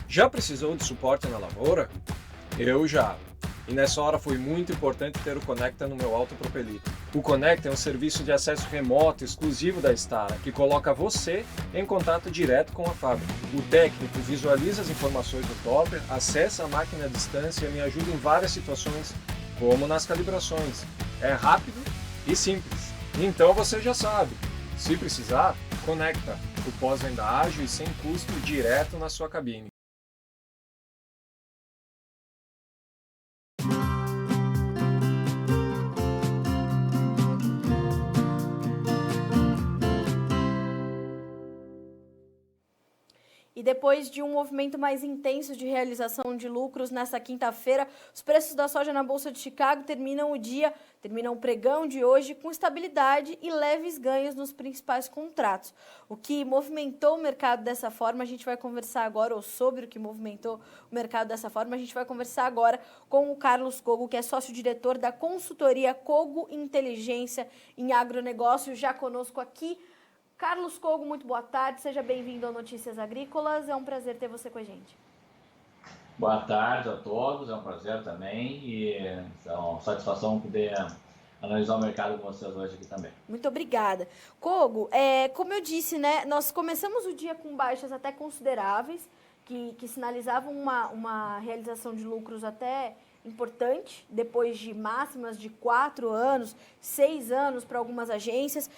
Já precisou de suporte na lavoura? Eu já. E nessa hora foi muito importante ter o Conecta no meu autopropelito. O Conecta é um serviço de acesso remoto exclusivo da Stara, que coloca você em contato direto com a fábrica. O técnico visualiza as informações do topper, acessa a máquina à distância e me ajuda em várias situações, como nas calibrações. É rápido e simples. Então você já sabe. Se precisar, Conecta. O pós-venda ágil e sem custo direto na sua cabine. E depois de um movimento mais intenso de realização de lucros nesta quinta-feira, os preços da soja na Bolsa de Chicago terminam o pregão de hoje com estabilidade e leves ganhos nos principais contratos. O que movimentou o mercado dessa forma, a gente vai conversar agora, ou sobre o que movimentou o mercado dessa forma, a gente vai conversar agora com o Carlos Cogo, que é sócio-diretor da consultoria Cogo Inteligência em Agronegócio, já conosco aqui. Carlos Cogo, muito boa tarde, seja bem-vindo ao Notícias Agrícolas, é um prazer ter você com a gente. Boa tarde a todos, é um prazer também e é uma satisfação poder analisar o mercado com vocês hoje aqui também. Muito obrigada. Cogo, como eu disse, né, nós começamos o dia com baixas até consideráveis, que sinalizavam uma realização de lucros até importante, depois de máximas de 4 anos, 6 anos para algumas agências,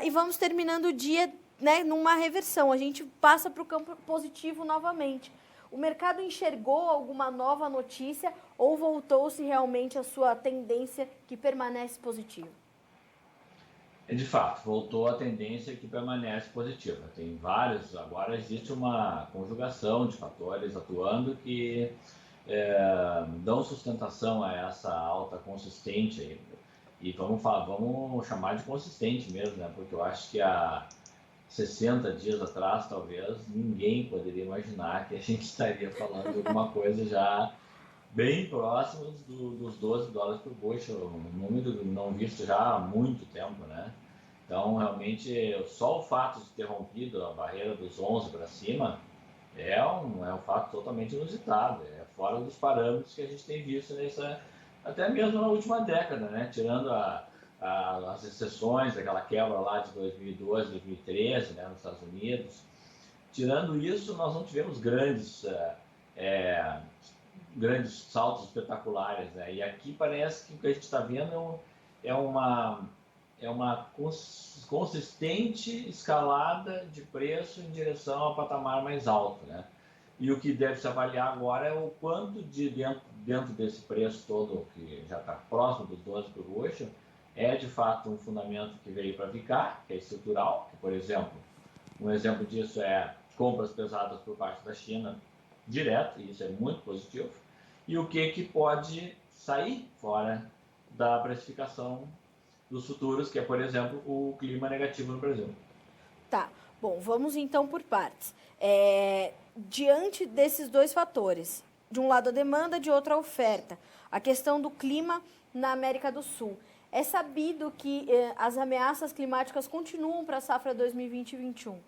e vamos terminando o dia, né, numa reversão. A gente passa para o campo positivo novamente. O mercado enxergou alguma nova notícia ou voltou-se realmente à sua tendência que permanece positiva? De fato, voltou a tendência que permanece positiva. Tem vários, agora existe uma conjugação de fatores atuando que dão sustentação a essa alta consistente aí. E vamos chamar de consistente mesmo, né? Porque eu acho que há 60 dias atrás, talvez, ninguém poderia imaginar que a gente estaria falando de alguma coisa já bem próximo dos 12 dólares por bushel, um número não visto já há muito tempo, né? Então, realmente, só o fato de ter rompido a barreira dos 11 para cima é um fato totalmente inusitado, é fora dos parâmetros que a gente tem visto até mesmo na última década, né? Tirando as exceções, aquela quebra lá de 2012, 2013, né, nos Estados Unidos. Tirando isso, nós não tivemos grandes saltos espetaculares, né? E aqui parece que o que a gente está vendo é uma consistente escalada de preço em direção ao patamar mais alto, né? E o que deve se avaliar agora é o quanto de dentro desse preço todo, que já está próximo dos 12 por bushel, é de fato um fundamento que veio para ficar, que é estrutural, que, por exemplo, um exemplo disso é compras pesadas por parte da China direto, e isso é muito positivo, e o que pode sair fora da precificação dos futuros, que é, por exemplo, o clima negativo no Brasil. Tá, bom, vamos então por partes. Diante desses dois fatores, de um lado a demanda, de outro a oferta, a questão do clima na América do Sul. É sabido que as ameaças climáticas continuam para a safra 2020 e 2021.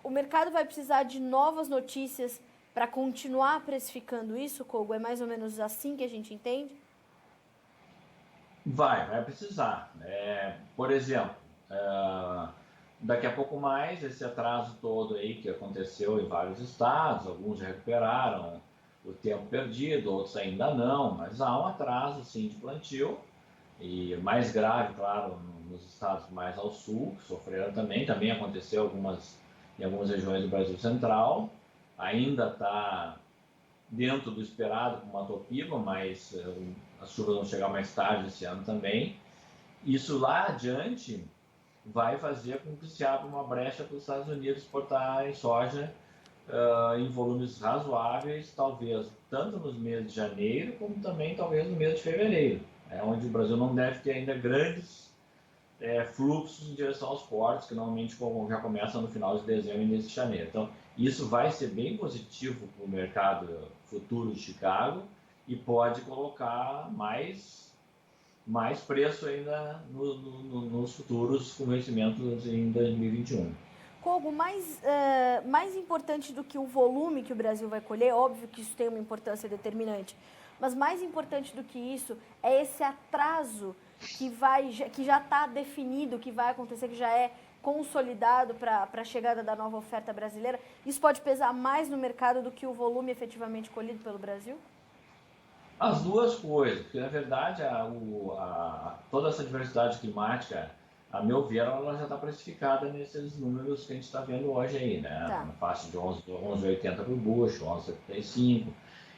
O mercado vai precisar de novas notícias para continuar precificando isso, Cogo? É mais ou menos assim que a gente entende? Vai precisar. Por exemplo, daqui a pouco mais, esse atraso todo aí que aconteceu em vários estados, alguns já recuperaram o tempo perdido, outros ainda não, mas há um atraso sim de plantio, e mais grave, claro, nos estados mais ao sul, que sofreram também aconteceu em algumas regiões do Brasil Central, ainda está dentro do esperado com uma topiva, mas as chuvas vão chegar mais tarde esse ano também. Isso lá adiante vai fazer com que se abra uma brecha para os Estados Unidos exportarem soja em volumes razoáveis, talvez tanto nos meses de janeiro, como também talvez no mês de fevereiro, onde o Brasil não deve ter ainda grandes fluxos em direção aos portos, que normalmente já começam no final de dezembro e início de janeiro. Então, isso vai ser bem positivo para o mercado futuro de Chicago e pode colocar mais preço ainda nos futuros com vencimentos em 2021. Kogo, mais importante do que o volume que o Brasil vai colher, óbvio que isso tem uma importância determinante, mas mais importante do que isso é esse atraso que já está definido, que vai acontecer, que já é consolidado para a chegada da nova oferta brasileira. Isso pode pesar mais no mercado do que o volume efetivamente colhido pelo Brasil? As duas coisas, porque na verdade toda essa diversidade climática, a meu ver, ela já está precificada nesses números que a gente está vendo hoje aí, né? Tá. Na faixa de 11,80 para o bucho, 11,75.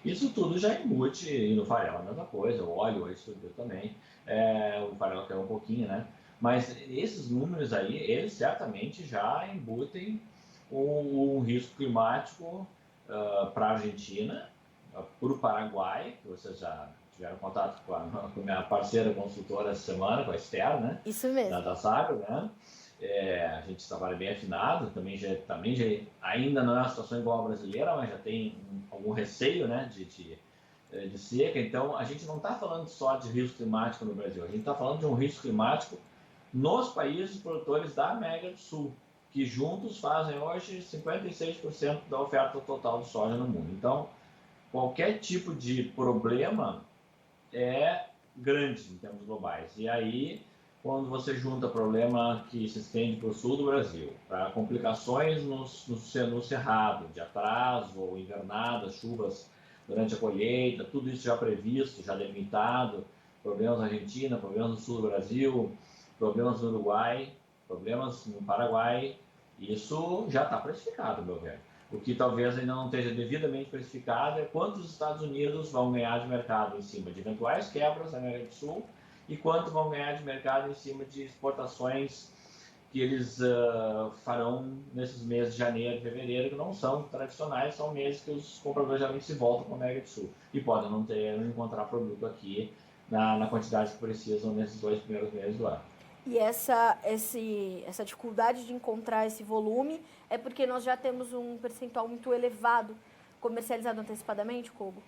Isso tudo já embute, e no farelo a mesma coisa, o óleo hoje subiu também, o farelo caiu um pouquinho, né? Mas esses números aí, eles certamente já embutem um risco climático para a Argentina, para o Paraguai, que vocês já tiveram contato com a minha parceira consultora essa semana, com a Esther, né? Isso mesmo. Da Sagro, né? A gente trabalha bem afinado, também já, ainda não é uma situação igual à brasileira, mas já tem algum receio, né, de seca. Então, a gente não está falando só de risco climático no Brasil, a gente está falando de um risco climático nos países produtores da América do Sul, que juntos fazem hoje 56% da oferta total de soja no mundo. Então, qualquer tipo de problema é grande em termos globais. E aí, quando você junta problema que se estende para o sul do Brasil, para complicações no cerrado, de atraso ou invernadas, chuvas durante a colheita, tudo isso já previsto, já delimitado, problemas na Argentina, problemas no sul do Brasil, problemas no Uruguai, problemas no Paraguai, isso já está precificado, meu velho. O que talvez ainda não esteja devidamente precificado é quanto os Estados Unidos vão ganhar de mercado em cima de eventuais quebras na América do Sul e quanto vão ganhar de mercado em cima de exportações que eles farão nesses meses de janeiro e fevereiro, que não são tradicionais, são meses que os compradores geralmente se voltam para a América do Sul e podem não encontrar produto aqui na quantidade que precisam nesses 2 primeiros meses do ano. E essa dificuldade de encontrar esse volume é porque nós já temos um percentual muito elevado comercializado antecipadamente, Kogo?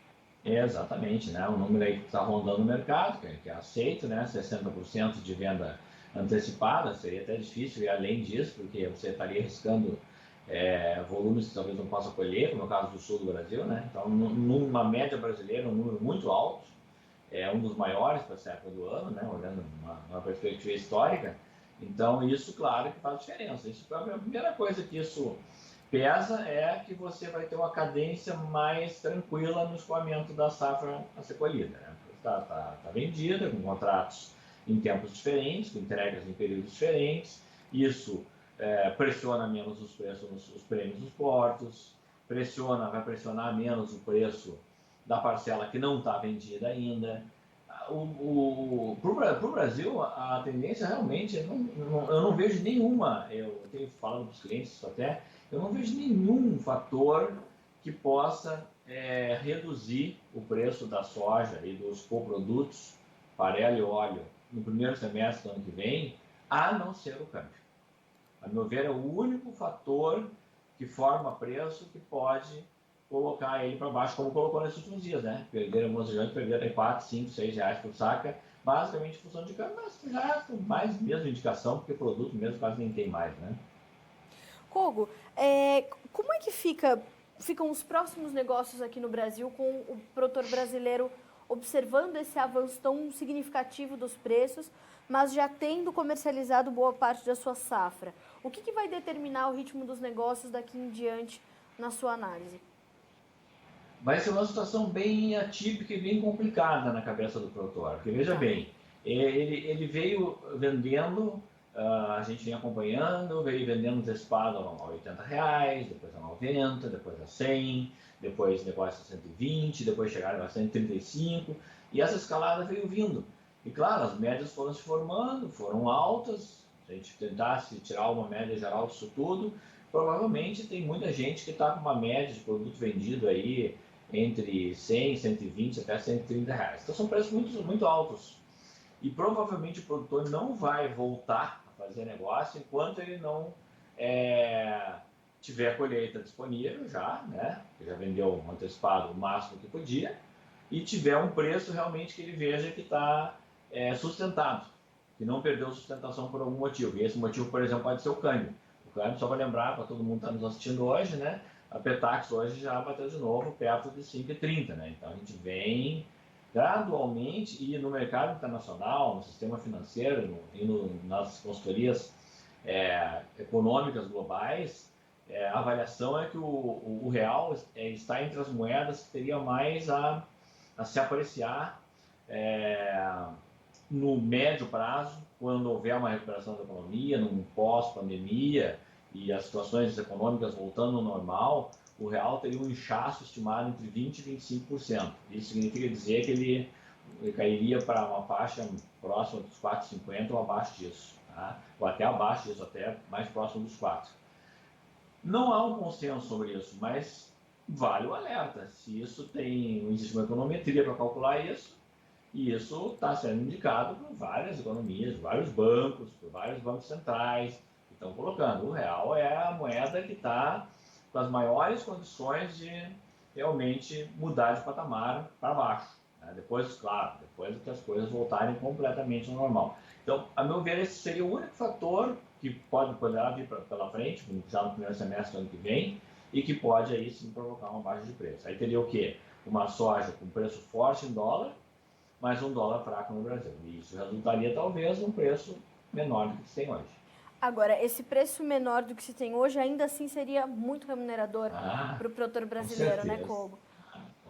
Exatamente, né? O número aí que está rondando o mercado, que é aceito, né? 60% de venda antecipada, seria até difícil ir além disso, porque você estaria arriscando volumes que talvez não possa colher, como é o caso do sul do Brasil, né? Então, numa média brasileira, um número muito alto, é um dos maiores para essa época do ano, né? Olhando uma perspectiva histórica. Então, isso, claro, que faz diferença. Isso, a primeira coisa que isso pesa é que você vai ter uma cadência mais tranquila no escoamento da safra a ser colhida, né? Está vendida, com contratos em tempos diferentes, com entregas em períodos diferentes. Isso pressiona menos os preços, os prêmios dos portos, vai pressionar menos o preço da parcela que não está vendida ainda. Para o Brasil, a tendência realmente, eu não vejo nenhuma, eu tenho falado para os clientes isso até, eu não vejo nenhum fator que possa reduzir o preço da soja e dos coprodutos, farelo e óleo, no primeiro semestre do ano que vem, a não ser o câmbio. A meu ver, é o único fator que forma preço que pode colocar ele para baixo, como colocou nesses últimos dias, né? Algumas regiões perderam até 4, 5, 6 reais por saca, basicamente em função de câmbio, mas já com mais mesmo indicação, porque produto mesmo quase nem tem mais, né? Kogo, como é que ficam os próximos negócios aqui no Brasil com o produtor brasileiro observando esse avanço tão significativo dos preços, mas já tendo comercializado boa parte da sua safra? O que vai determinar o ritmo dos negócios daqui em diante na sua análise? Vai ser uma situação bem atípica e bem complicada na cabeça do produtor. Porque, veja bem, ele veio vendendo, a gente vem acompanhando, veio vendendo antecipado a R$80, depois a 90, depois a 100, depois negócio a 120, depois chegaram a 135, e essa escalada veio vindo. E claro, as médias foram se formando, foram altas. Se a gente tentasse tirar uma média geral disso tudo, provavelmente tem muita gente que está com uma média de produto vendido aí entre 100, 120 até 130 reais. Então são preços muito, muito altos. E provavelmente o produtor não vai voltar a fazer negócio enquanto ele não tiver a colheita disponível já, né? Já vendeu antecipado o máximo que podia, e tiver um preço realmente que ele veja que está sustentado, que não perdeu sustentação por algum motivo. E esse motivo, por exemplo, pode ser o câmbio. O câmbio, só para lembrar, para todo mundo que está nos assistindo hoje, né? A Petax hoje já bateu de novo perto de 5,30, né? Então a gente vem gradualmente e no mercado internacional, no sistema financeiro nas consultorias econômicas globais, a avaliação é que o real está entre as moedas que teria mais a se apreciar no médio prazo, quando houver uma recuperação da economia, num pós-pandemia e as situações econômicas voltando ao normal, o real teria um inchaço estimado entre 20% e 25%. Isso significa dizer que ele cairia para uma faixa próxima dos 4,50 ou abaixo disso, tá? Ou até abaixo disso, até mais próximo dos 4. Não há um consenso sobre isso, mas vale o alerta. Se isso existe uma econometria para calcular isso, e isso está sendo indicado por várias economias, vários bancos, por vários bancos centrais, que estão colocando. O real é a moeda que está com as maiores condições de realmente mudar de patamar para baixo, né? Depois, claro, depois que as coisas voltarem completamente ao normal. Então, a meu ver, esse seria o único fator que poderá vir pela frente, já no primeiro semestre do ano que vem, e que pode aí sim provocar uma baixa de preço. Aí teria o quê? Uma soja com preço forte em dólar, mas um dólar fraco no Brasil. E isso resultaria talvez num preço menor do que se tem hoje. Agora, esse preço menor do que se tem hoje ainda assim seria muito remunerador para o produtor brasileiro, né, Kogo?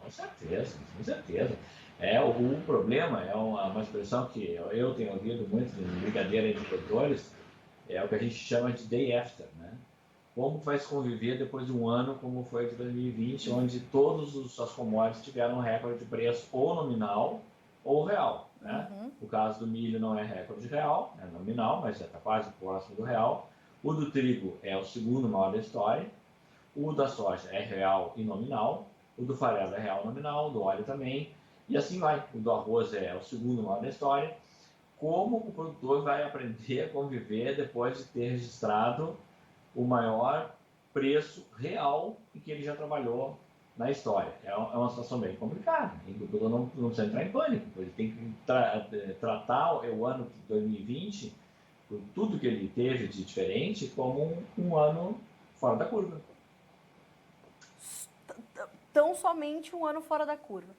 Com certeza, com certeza. O problema é uma expressão que eu tenho ouvido muito em brincadeira entre produtores, é o que a gente chama de day after, né? Como vai se conviver depois de um ano como foi de 2020, onde todas as commodities tiveram um recorde de preço ou nominal ou real, né? O caso do milho não é recorde real, é nominal, mas está quase próximo do real. O do trigo é o segundo maior da história. O da soja é real e nominal. O do farelo é real e nominal, o do óleo também. E assim vai. O do arroz é o segundo maior da história. Como o produtor vai aprender a conviver depois de ter registrado o maior preço real em que ele já trabalhou na história? É uma situação bem complicada. O produtor não precisa entrar em pânico. Ele tem que tratar o ano de 2020, por tudo que ele teve de diferente, como um ano fora da curva. Tão somente um ano fora da curva.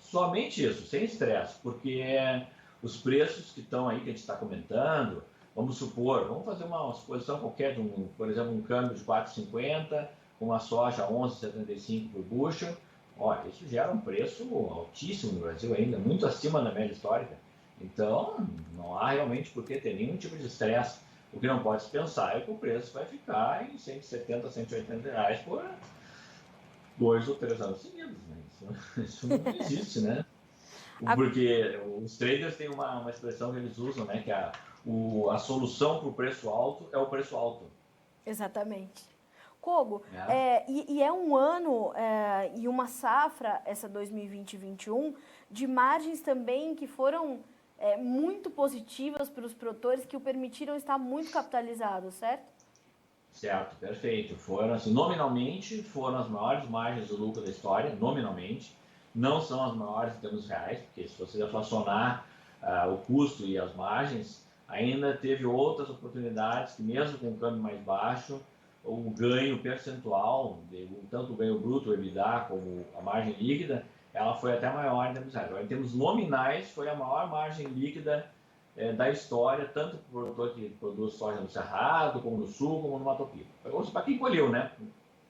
Somente isso, sem estresse, porque os preços que estão aí, que a gente está comentando, vamos fazer uma suposição qualquer, por exemplo, um câmbio de 4,50, com uma soja 11,75 por bushel. Olha, isso gera um preço altíssimo no Brasil ainda, muito acima da média histórica. Então, não há realmente por que ter nenhum tipo de estresse. O que não pode se pensar é que o preço vai ficar em 170, 180 reais por 2 ou 3 anos seguidos, né? Isso não existe, né? Porque os traders têm uma expressão que eles usam, né? Que a solução para o preço alto é o preço alto. Exatamente. Kogo, é um ano e uma safra, essa 2020-21, de margens também que foram muito positivas para os produtores, que o permitiram estar muito capitalizados, certo? Certo, perfeito. Foram, assim, nominalmente, foram as maiores margens do lucro da história, nominalmente. Não são as maiores em termos reais, porque se você deflacionar o custo e as margens, ainda teve outras oportunidades que, mesmo com o câmbio mais baixo, o ganho percentual, tanto o ganho bruto, o EBITDA, como a margem líquida, ela foi até maior em termos reais. Agora, em termos nominais, foi a maior margem líquida da história, tanto para o produtor que produz soja no Cerrado, como no Sul, como no Mato Piba. Para quem colheu, né?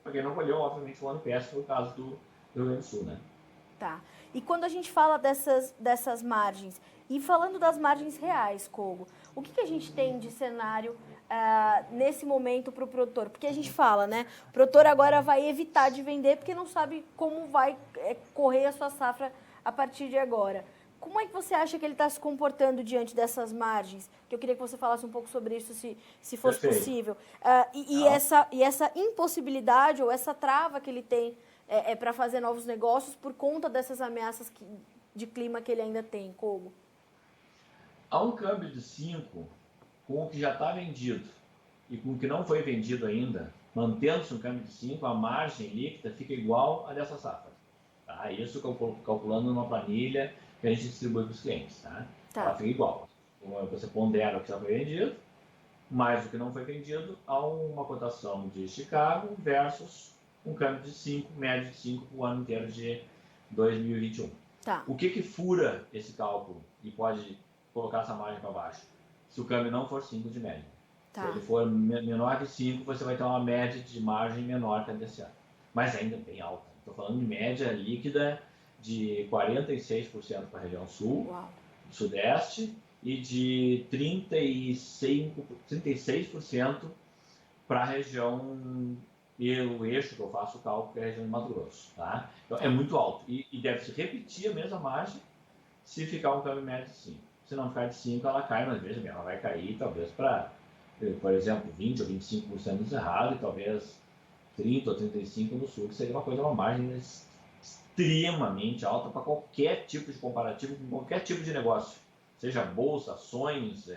Para quem não colheu, obviamente, foi um ano péssimo, foi o caso do Rio Grande do Sul, né? Tá. E quando a gente fala dessas margens, e falando das margens reais, Kogo, o que a gente tem de cenário nesse momento para o produtor? Porque a gente fala, né? O produtor agora vai evitar de vender porque não sabe como vai correr a sua safra a partir de agora. Como é que você acha que ele está se comportando diante dessas margens? Que eu queria que você falasse um pouco sobre isso, se fosse possível. E essa impossibilidade ou essa trava que ele tem para fazer novos negócios por conta dessas ameaças de clima que ele ainda tem, Kogo? Há um câmbio de 5 com o que já está vendido e com o que não foi vendido ainda, mantendo-se um câmbio de 5, a margem líquida fica igual a dessa safra. Tá? Isso calculando numa planilha que a gente distribui para os clientes. Tá? Ela fica igual. Você pondera o que já foi vendido mais do que não foi vendido, a uma cotação de Chicago versus um câmbio de 5, médio de 5 para o ano inteiro de 2021. Tá. O que fura esse cálculo e pode colocar essa margem para baixo? Se o câmbio não for 5 de média. Tá. Se ele for menor que 5, você vai ter uma média de margem menor que a desse ano. Mas ainda bem alta. Estou falando de média líquida de 46% para a região sul, Uau. sudeste, e de 36% para a região, e o eixo que eu faço o cálculo, que é a região de Mato Grosso. Tá? Então, é muito alto. E deve se repetir a mesma margem se ficar um câmbio médio de 5. Se não ficar de 5, ela cai, mas veja bem, ela vai cair talvez para, por exemplo, 20 ou 25% no Cerrado e talvez 30 ou 35% no Sul, que seria uma margem extremamente alta para qualquer tipo de comparativo, com qualquer tipo de negócio. Seja bolsa, ações,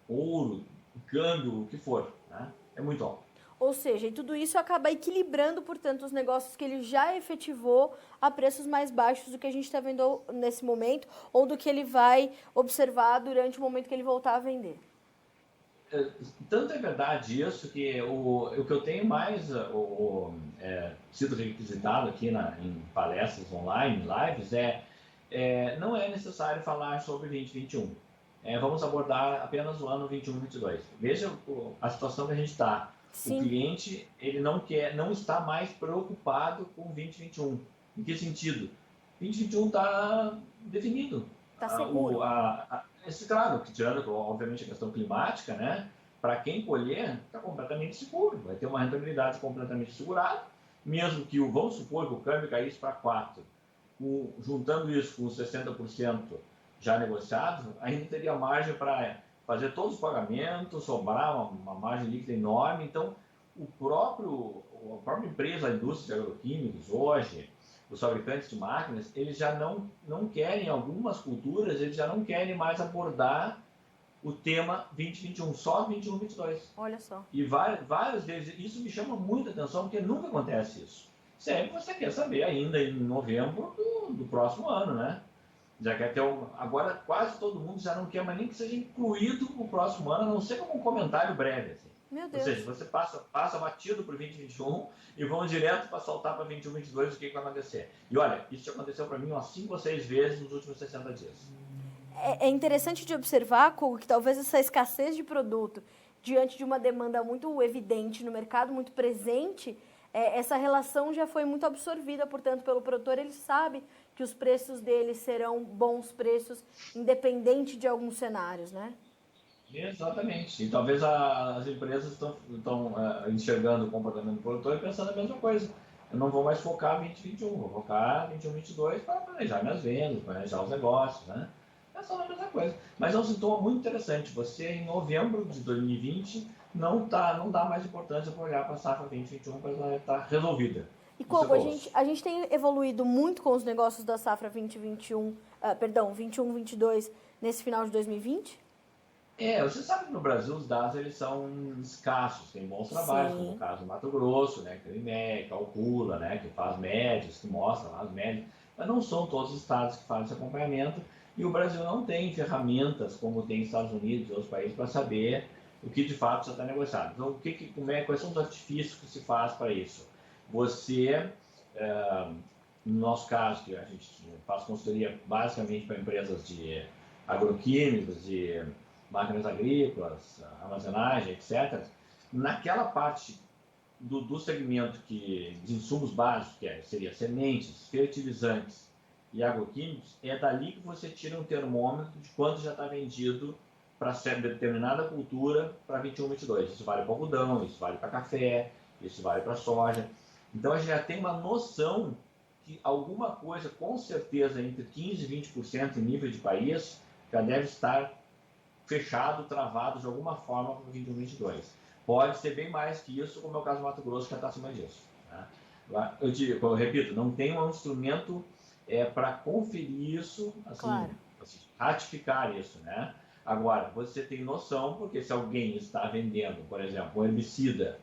ouro, câmbio, o que for. Né? É muito alto. Ou seja, e tudo isso acaba equilibrando, portanto, os negócios que ele já efetivou a preços mais baixos do que a gente está vendo nesse momento, ou do que ele vai observar durante o momento que ele voltar a vender. Tanto é verdade isso que o que eu tenho mais sido requisitado aqui em palestras online, lives, não é necessário falar sobre 2021. Vamos abordar apenas o ano 21 e 22. Veja a situação que a gente está. Sim. O cliente ele não está mais preocupado com 2021. Em que sentido? 2021 está definido. Está seguro. Claro, que tirando, obviamente, a questão climática, né? Para quem colher, está completamente seguro. Vai ter uma rentabilidade completamente segurada, mesmo que, vamos supor que o câmbio caísse para 4. Juntando isso com os 60% já negociados, ainda teria margem para fazer todos os pagamentos, sobrar uma margem líquida enorme. Então, a própria empresa, a indústria de agroquímicos, hoje, os fabricantes de máquinas, eles já não querem, algumas culturas, eles já não querem mais abordar o tema 2021, só 21, 22. Olha só. E várias vezes, isso me chama muita atenção, porque nunca acontece isso. Sempre você quer saber ainda em novembro do próximo ano, né? Já quer ter agora quase todo mundo já não quer mais nem que seja incluído o próximo ano, a não ser como um comentário breve, assim. Meu Deus. Ou seja, você passa batido para o 2021 e vão direto para soltar para 21, 22 o que vai acontecer. E olha, isso já aconteceu para mim umas 5 ou 6 vezes nos últimos 60 dias. É interessante de observar, Kogo, que talvez essa escassez de produto, diante de uma demanda muito evidente no mercado, muito presente, essa relação já foi muito absorvida, portanto, pelo produtor. Ele sabe que os preços dele serão bons preços, independente de alguns cenários, né? Exatamente. E talvez as empresas estão enxergando o comportamento do produtor e pensando a mesma coisa. Eu não vou mais focar 2021, vou focar 21, 22 para planejar minhas vendas, planejar os negócios, né? É só a mesma coisa. Mas é um sintoma muito interessante. Você, em novembro de 2020, não dá mais importância para olhar para a safra 2021, porque ela está resolvida. E como a gente tem evoluído muito com os negócios da safra 21, 22 nesse final de 2020? Você sabe que no Brasil os dados eles são escassos, tem bons trabalhos, como o caso do Mato Grosso, né, que o IMEC calcula, né, que faz médias, que mostra lá as médias, mas não são todos os estados que fazem esse acompanhamento, e o Brasil não tem ferramentas como tem Estados Unidos e outros países para saber o que de fato já está negociado. Então, quais são os artifícios que se faz para isso? Você, no nosso caso, que a gente faz consultoria basicamente para empresas de agroquímicos, de máquinas agrícolas, armazenagem, etc., naquela parte do segmento de insumos básicos, que seria sementes, fertilizantes e agroquímicos, é dali que você tira um termômetro de quanto já está vendido para determinada cultura para 21, 22. Isso vale para algodão, isso vale para café, isso vale para soja. Então a gente já tem uma noção que alguma coisa, com certeza, entre 15% e 20% em nível de país, já deve estar fechado, travado de alguma forma para o 21, 22. Pode ser bem mais que isso, como é o caso do Mato Grosso, que já está acima disso. Né? Eu repito, não tem um instrumento para conferir isso, assim, claro, ratificar isso, né? Agora, você tem noção, porque se alguém está vendendo, por exemplo, um herbicida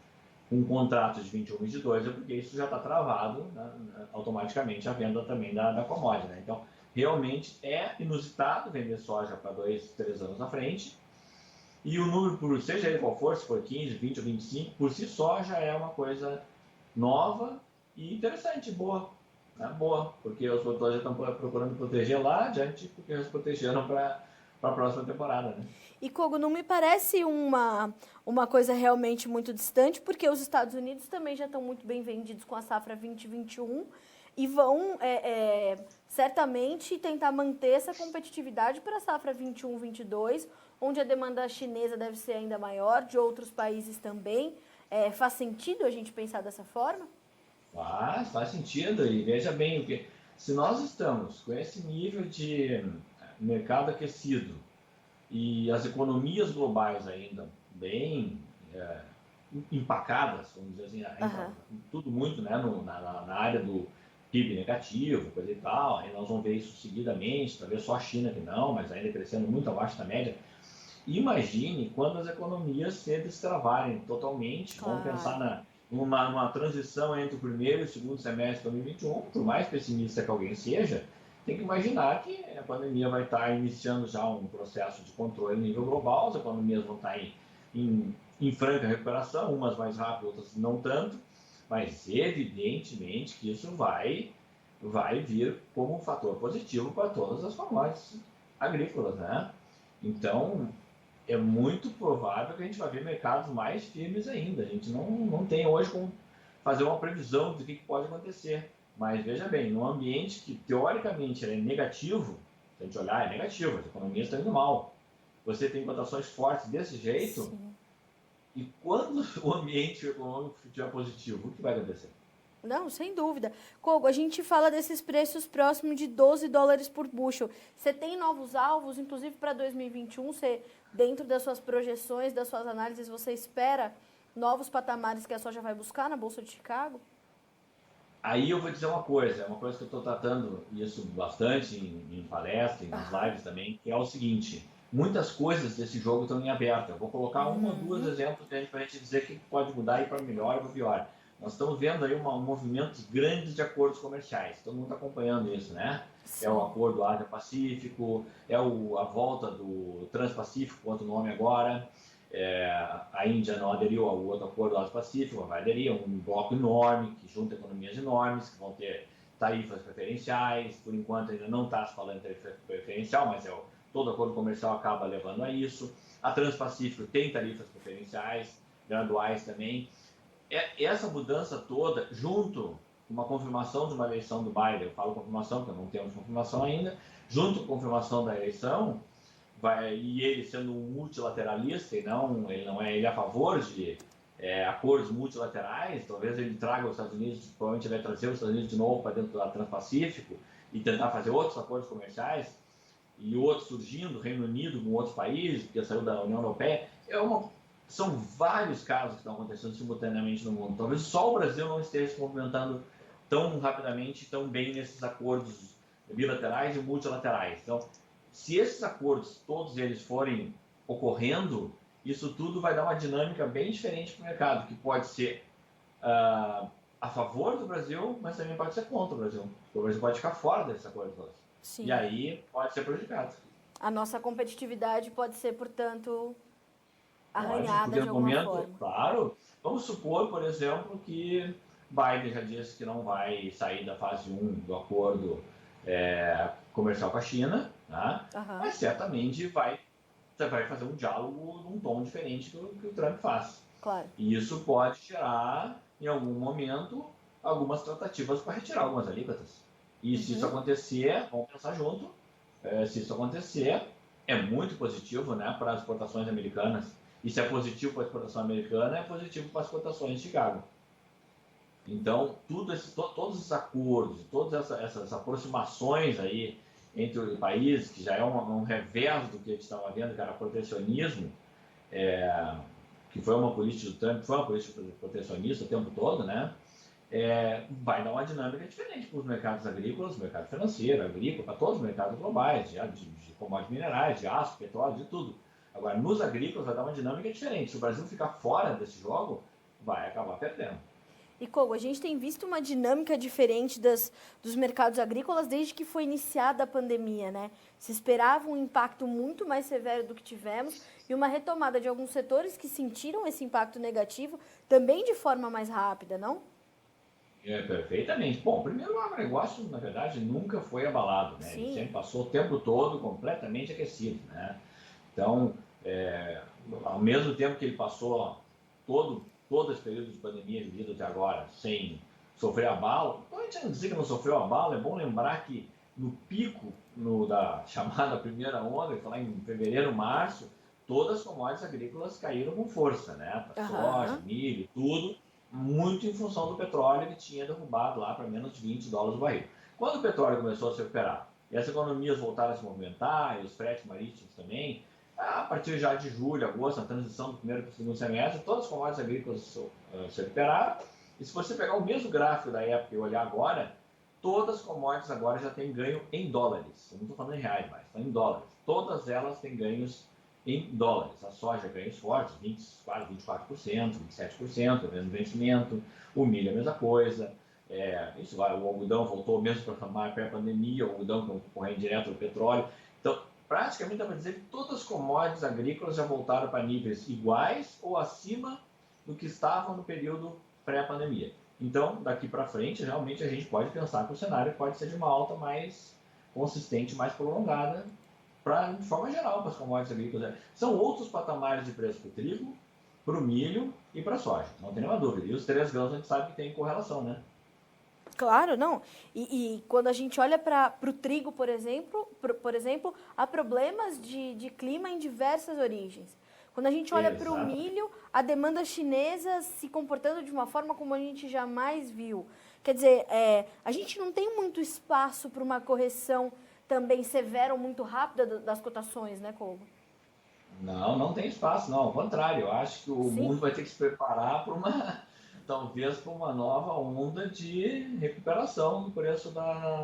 com um contrato de 21, 22, é porque isso já está travado, né, automaticamente a venda também da commodity, né? Então, realmente é inusitado vender soja para 2, 3 anos à frente, E o número, seja ele qual for, se for 15, 20 ou 25, por si só já é uma coisa nova e interessante, boa. Né? Boa, porque os produtores já estão procurando proteger lá adiante, porque eles protegeram para a próxima temporada. Né? E, Kogo, não me parece uma coisa realmente muito distante, porque os Estados Unidos também já estão muito bem vendidos com a safra 2021 e vão certamente tentar manter essa competitividade para a safra 21-22, onde a demanda chinesa deve ser ainda maior, de outros países também. Faz sentido a gente pensar dessa forma? Faz sentido. E veja bem, que se nós estamos com esse nível de mercado aquecido e as economias globais ainda bem empacadas, vamos dizer assim, tudo muito né, na área do PIB negativo, coisa e tal, aí nós vamos ver isso seguidamente, talvez só a China que não, mas ainda crescendo muito abaixo da média. Imagine quando as economias se destravarem totalmente, vamos pensar numa transição entre o primeiro e o segundo semestre de 2021, por mais pessimista que alguém seja, tem que imaginar que a pandemia vai estar iniciando já um processo de controle a nível global, as economias vão estar em franca recuperação, umas mais rápido, outras não tanto, mas evidentemente que isso vai vir como um fator positivo para todas as commodities agrícolas, né? Então, é muito provável que a gente vai ver mercados mais firmes ainda. A gente não tem hoje como fazer uma previsão do que pode acontecer. Mas veja bem, num ambiente que teoricamente é negativo, se a gente olhar, é negativo, as economias estão indo mal. Você tem cotações fortes desse jeito, sim. E quando o ambiente econômico estiver positivo, o que vai acontecer? Não, sem dúvida. Kogo, a gente fala desses preços próximos de 12 dólares por bushel. Você tem novos alvos, inclusive para 2021, você, dentro das suas projeções, das suas análises, você espera novos patamares que a soja vai buscar na Bolsa de Chicago? Aí eu vou dizer uma coisa que eu estou tratando isso bastante em palestra, nas lives também, que é o seguinte: muitas coisas desse jogo estão em aberto. Eu vou colocar um ou dois exemplos para a gente dizer que pode mudar e para melhor ou para pior. Nós estamos vendo aí um movimento grande de acordos comerciais. Todo mundo está acompanhando isso, né? Sim. É o acordo Ásia-Pacífico, a volta do Transpacífico, outro nome agora. A Índia não aderiu ao outro acordo Ásia-Pacífico, vai aderir a um bloco enorme, que junta economias enormes, que vão ter tarifas preferenciais. Por enquanto ainda não está se falando de tarifa preferencial, mas todo acordo comercial acaba levando a isso. A Transpacífico tem tarifas preferenciais, graduais também. Essa mudança toda, junto com uma confirmação de uma eleição do Biden, eu falo confirmação porque não temos confirmação ainda, junto com a confirmação da eleição, e ele sendo um multilateralista, ele é a favor de acordos multilaterais, talvez ele traga os Estados Unidos, provavelmente vai trazer os Estados Unidos de novo para dentro do Transpacífico e tentar fazer outros acordos comerciais, e outros surgindo, Reino Unido com outros países, porque saiu da União Europeia. São vários casos que estão acontecendo simultaneamente no mundo. Talvez só o Brasil não esteja se movimentando tão rapidamente, tão bem nesses acordos bilaterais e multilaterais. Então, se esses acordos, todos eles forem ocorrendo, isso tudo vai dar uma dinâmica bem diferente para o mercado, que pode ser a favor do Brasil, mas também pode ser contra o Brasil. O Brasil pode ficar fora desses acordos todos. Sim. E aí pode ser prejudicado. A nossa competitividade pode ser, portanto, arranhada de alguma forma. Claro. Vamos supor, por exemplo, que Biden já disse que não vai sair da fase 1 do acordo comercial com a China, né? Mas certamente vai fazer um diálogo num tom diferente do que o Trump faz. Claro. E isso pode gerar, em algum momento, algumas tratativas para retirar algumas alíquotas. E se isso acontecer, vamos pensar junto, se isso acontecer, é muito positivo, né, para as exportações americanas. E se é positivo para a exportação americana, é positivo para as exportações de Chicago. Então, todos esses acordos, todas essas aproximações aí entre os países, que já é um revés do que a gente estava vendo, que era protecionismo, que foi uma política do Trump, foi uma política protecionista o tempo todo, né? Vai dar uma dinâmica diferente para os mercados agrícolas, mercado financeiro, agrícola, para todos os mercados globais, de commodities minerais, de aço, petróleo, de tudo. Agora, nos agrícolas vai dar uma dinâmica diferente. Se o Brasil ficar fora desse jogo, vai acabar perdendo. E, Kogo, a gente tem visto uma dinâmica diferente dos mercados agrícolas desde que foi iniciada a pandemia, né? Se esperava um impacto muito mais severo do que tivemos e uma retomada de alguns setores que sentiram esse impacto negativo também de forma mais rápida, não? Perfeitamente. Bom, primeiro o agronegócio, na verdade, nunca foi abalado, né? Ele Sim. sempre passou o tempo todo completamente aquecido, né? Então, ao mesmo tempo que ele passou todo esse período de pandemia vivido até agora sem sofrer abalo, então a gente não dizer que não sofreu abalo, é bom lembrar que no pico da chamada primeira onda, que foi lá em fevereiro, março, todas as commodities agrícolas caíram com força, né? Soja, Aham. milho, tudo, muito em função do petróleo que tinha derrubado lá para menos de $20 o barril. Quando o petróleo começou a se recuperar e as economias voltaram a se movimentar, e os fretes marítimos também, a partir já de julho, agosto, na transição do primeiro para o segundo semestre, todas as commodities agrícolas se recuperaram. E se você pegar o mesmo gráfico da época e olhar agora, todas as commodities agora já têm ganho em dólares. Eu não estou falando em reais mais, estão em dólares. Todas elas têm ganhos em dólares. A soja ganhos fortes, 20, quase 24%, 27%, o mesmo vencimento. O milho é a mesma coisa. O algodão voltou mesmo para a pré-pandemia, o algodão que é um concorrente direto do petróleo. Então, praticamente dá para dizer que todas as commodities agrícolas já voltaram para níveis iguais ou acima do que estavam no período pré-pandemia. Então, daqui para frente, realmente a gente pode pensar que o cenário pode ser de uma alta mais consistente, mais prolongada, de forma geral, para as commodities agrícolas. São outros patamares de preço para o trigo, para o milho e para a soja, não tem nenhuma dúvida. E os 3 grãos a gente sabe que tem correlação, né? Claro, não. E quando a gente olha para o trigo, por exemplo, há problemas de clima em diversas origens. Quando a gente olha para o Exato. milho, a demanda chinesa se comportando de uma forma como a gente jamais viu. Quer dizer, a gente não tem muito espaço para uma correção também severa ou muito rápida das cotações, né, Kogo? Não, não tem espaço, não. Ao contrário, eu acho que o Sim. mundo vai ter que se preparar para talvez para uma nova onda de recuperação do preço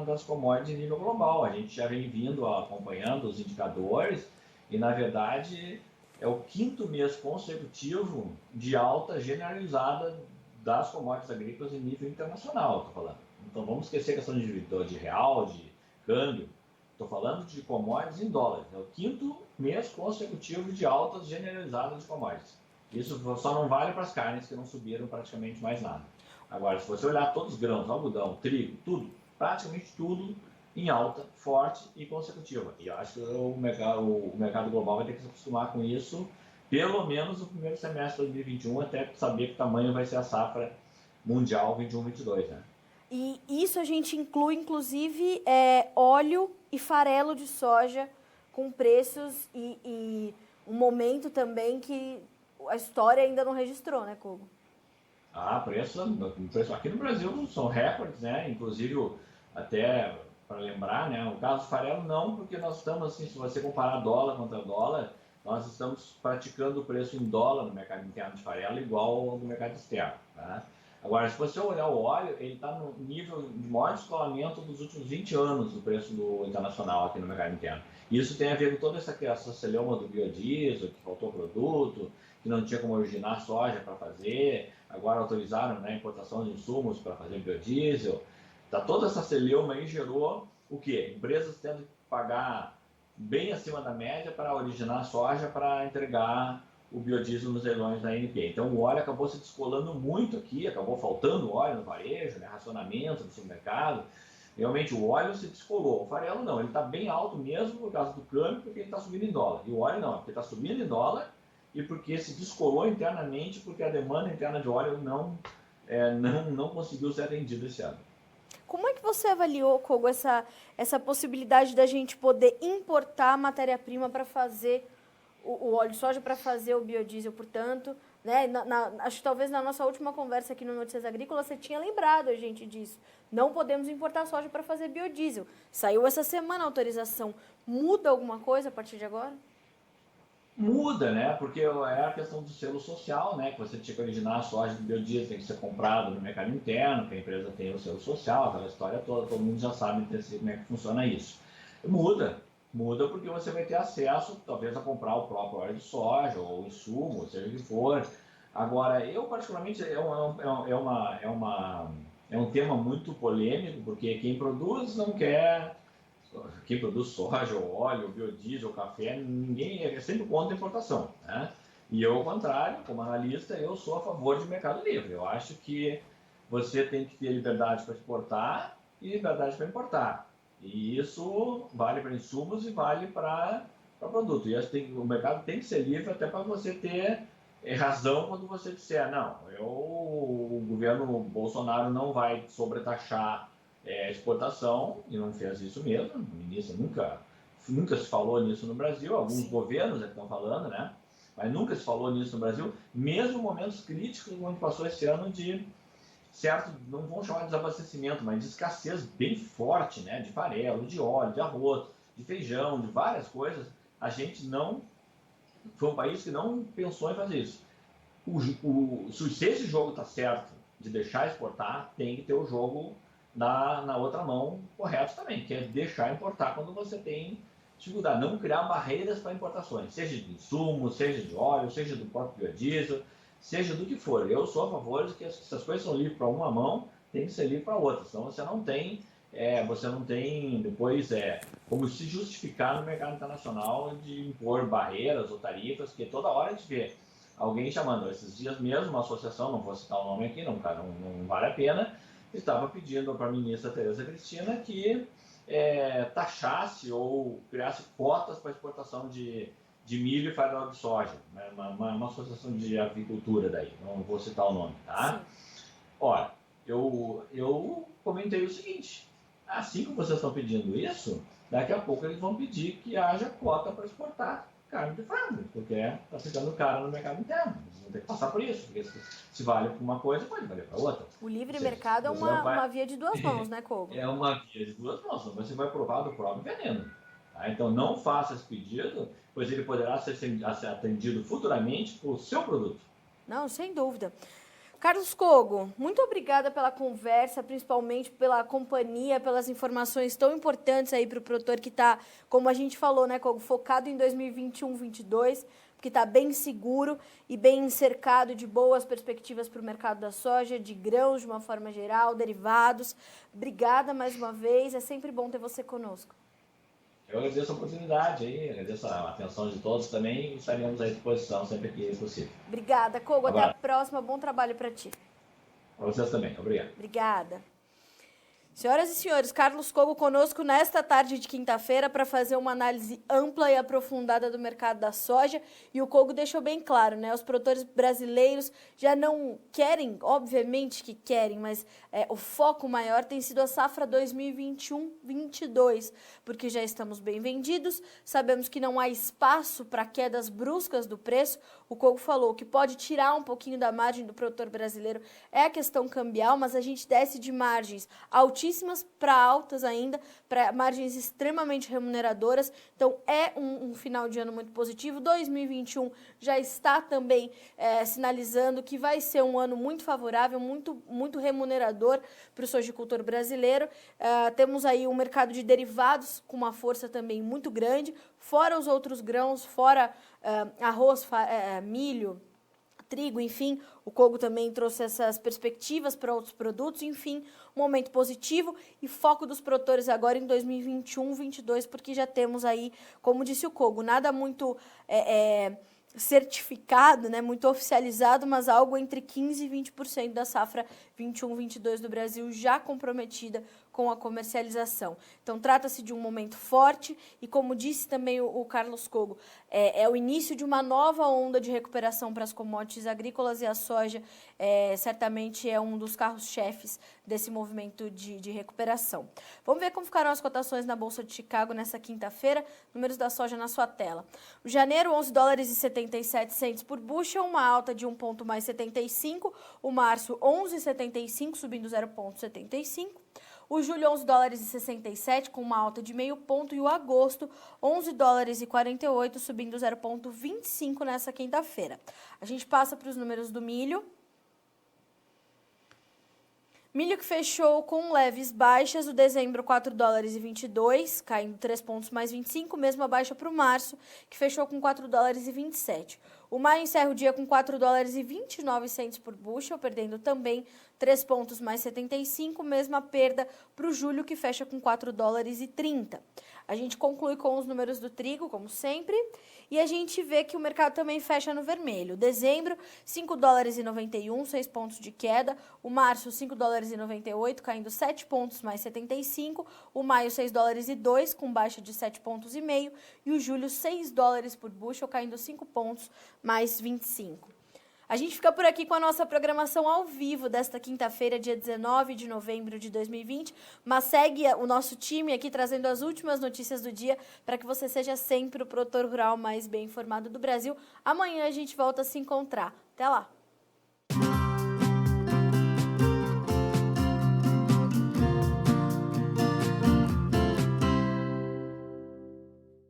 das commodities em nível global. A gente já vem vindo acompanhando os indicadores e, na verdade, é o 5º mês consecutivo de alta generalizada das commodities agrícolas em nível internacional, estou falando. Então, vamos esquecer a questão de real, de câmbio. Estou falando de commodities em dólares. É o 5º mês consecutivo de altas generalizadas de commodities. Isso só não vale para as carnes, que não subiram praticamente mais nada. Agora, se você olhar todos os grãos, algodão, trigo, tudo, praticamente tudo em alta, forte e consecutiva. E eu acho que o mercado global vai ter que se acostumar com isso, pelo menos no primeiro semestre de 2021, até saber que tamanho vai ser a safra mundial 21-22, né? E isso a gente inclui, inclusive, óleo e farelo de soja com preços e um momento também que a história ainda não registrou, né, Kogo? Preço aqui no Brasil são recordes, né? Inclusive, até para lembrar, né? O caso do farelo não, porque nós estamos, assim, se você comparar dólar contra dólar, nós estamos praticando o preço em dólar no mercado interno de farelo igual ao do mercado externo, tá? Agora, se você olhar o óleo, ele está no nível de maior descolamento dos últimos 20 anos do preço do internacional aqui no mercado interno. Isso tem a ver com toda essa celeuma do biodiesel, que faltou produto, que não tinha como originar soja para fazer, agora autorizaram, né, a importação de insumos para fazer biodiesel. Toda essa celeuma aí gerou o quê? Empresas tendo que pagar bem acima da média para originar soja para entregar o biodiesel nos leilões da ANP. Então o óleo acabou se descolando muito aqui, acabou faltando óleo no varejo, né, racionamento no supermercado. Realmente o óleo se descolou, o farelo não, ele está bem alto mesmo por causa do câmbio, porque ele está subindo em dólar. E o óleo não, porque está subindo em dólar e porque se descolou internamente, porque a demanda interna de óleo não conseguiu ser atendida esse ano. Como é que você avaliou, Kogo, essa possibilidade da gente poder importar matéria-prima para fazer o óleo de soja, para fazer o biodiesel, portanto, né? Acho que talvez na nossa última conversa aqui no Notícias Agrícolas você tinha lembrado a gente disso. Não podemos importar soja para fazer biodiesel. Saiu essa semana a autorização. Muda alguma coisa a partir de agora? Muda, né? Porque é a questão do selo social, né? Que você tinha que originar a soja do biodiesel, tem que ser comprado no mercado interno, que a empresa tem o selo social, aquela história toda, todo mundo já sabe como é que funciona isso. Muda porque você vai ter acesso, talvez, a comprar o próprio óleo de soja, ou insumo, seja o que for, Agora, eu particularmente, é um tema muito polêmico, porque quem produz não quer, quem produz soja, óleo, biodiesel, café, ninguém é sempre contra a importação, né? E eu, ao contrário, como analista, eu sou a favor de mercado livre. Eu acho que você tem que ter liberdade para exportar e liberdade para importar. E isso vale para insumos e vale para produto. E o mercado tem que ser livre até para você ter razão quando você disser, não, o governo Bolsonaro não vai sobretaxar exportação, e não fez isso mesmo. O ministro nunca se falou nisso no Brasil, alguns governos estão falando, né? Mas nunca se falou nisso no Brasil, mesmo momentos críticos, como passou esse ano de certo, não vão chamar de desabastecimento, mas de escassez bem forte, né? De farelo, de óleo, de arroz, de feijão, de várias coisas. A gente não foi um país que não pensou em fazer isso. Se esse jogo está certo de deixar exportar, tem que ter o jogo na outra mão correto também, que é deixar importar quando você tem dificuldade, não criar barreiras para importações, seja de insumos, seja de óleo, seja do próprio biodiesel, seja do que for. Eu sou a favor de que essas coisas são livres para uma mão, tem que ser livre para outra, senão você não tem depois como se justificar no mercado internacional de impor barreiras ou tarifas, que toda hora a gente vê alguém chamando. Esses dias mesmo, uma associação, não vou citar o nome aqui, não vale a pena, estava pedindo para a ministra Tereza Cristina que taxasse ou criasse cotas para exportação de milho e farelo de soja, né? Uma associação de agricultura daí, não vou citar o nome, tá? Ora, eu comentei o seguinte, assim que vocês estão pedindo isso, daqui a pouco eles vão pedir que haja cota para exportar carne de frango, porque está ficando caro no mercado interno. Eles vão ter que passar por isso, porque se vale para uma coisa, pode valer para outra. O livre mercado é uma via de duas mãos, né, Kogo? É uma via de duas mãos, você vai provar do próprio veneno. Tá? Então não faça esse pedido, pois ele poderá ser atendido futuramente por seu produto. Não, sem dúvida. Carlos Kogo, muito obrigada pela conversa, principalmente pela companhia, pelas informações tão importantes aí para o produtor que está, como a gente falou, né, Kogo, focado em 2021-22, que está bem seguro e bem cercado de boas perspectivas para o mercado da soja, de grãos de uma forma geral, derivados. Obrigada mais uma vez, é sempre bom ter você conosco. Eu agradeço a oportunidade aí, agradeço a atenção de todos também e estaremos à disposição sempre que é possível. Obrigada, Kogo. Até a próxima. Bom trabalho para ti. Para vocês também. Obrigado. Obrigada. Senhoras e senhores, Carlos Kogo conosco nesta tarde de quinta-feira para fazer uma análise ampla e aprofundada do mercado da soja. E o Kogo deixou bem claro, né? Os produtores brasileiros já não querem, obviamente que querem, mas o foco maior tem sido a safra 2021-22, porque já estamos bem vendidos, sabemos que não há espaço para quedas bruscas do preço. O Kogo falou que pode tirar um pouquinho da margem do produtor brasileiro é a questão cambial, mas a gente desce de margens altíssimas para altas ainda, para margens extremamente remuneradoras. Então, é um final de ano muito positivo. 2021 já está também sinalizando que vai ser um ano muito favorável, muito remunerador para o sojicultor brasileiro. Temos aí um mercado de derivados com uma força também muito grande, fora os outros grãos, fora arroz, milho, trigo, enfim, o Kogo também trouxe essas perspectivas para outros produtos, enfim, um momento positivo e foco dos produtores agora em 2021-22, porque já temos aí, como disse o Kogo, nada muito certificado, né, muito oficializado, mas algo entre 15% e 20% da safra 21-22 do Brasil já comprometida com a comercialização. Então, trata-se de um momento forte e, como disse também o Carlos Kogo, é o início de uma nova onda de recuperação para as commodities agrícolas e a soja certamente é um dos carros-chefes desse movimento de recuperação. Vamos ver como ficaram as cotações na Bolsa de Chicago nessa quinta-feira. Números da soja na sua tela. O janeiro, $11,77 por bushel, uma alta de 1 ponto mais 75. O março, 11,75, subindo 0,75. O julho, $11,67, com uma alta de meio ponto. E o agosto, $11,48, subindo 0,25 nessa quinta-feira. A gente passa para os números do milho. Milho que fechou com leves baixas, o dezembro $4,22, caindo 3 pontos mais 25, mesma baixa para o março, que fechou com $4,27. O maio encerra o dia com 4 dólares e 29 centes por bushel, perdendo também 3 pontos mais 75, mesma perda para o julho, que fecha com 4 dólares e 30. A gente conclui com os números do trigo, como sempre, e a gente vê que o mercado também fecha no vermelho. Dezembro, 5 dólares e 91, 6 pontos de queda. O março, 5 dólares e 98, caindo 7 pontos mais 75. O maio, 6 dólares e 2, com baixa de 7 pontos e meio. E o julho, 6 dólares por bushel, caindo 5 pontos mais 25. A gente fica por aqui com a nossa programação ao vivo desta quinta-feira, dia 19 de novembro de 2020, mas segue o nosso time aqui trazendo as últimas notícias do dia para que você seja sempre o produtor rural mais bem informado do Brasil. Amanhã a gente volta a se encontrar. Até lá!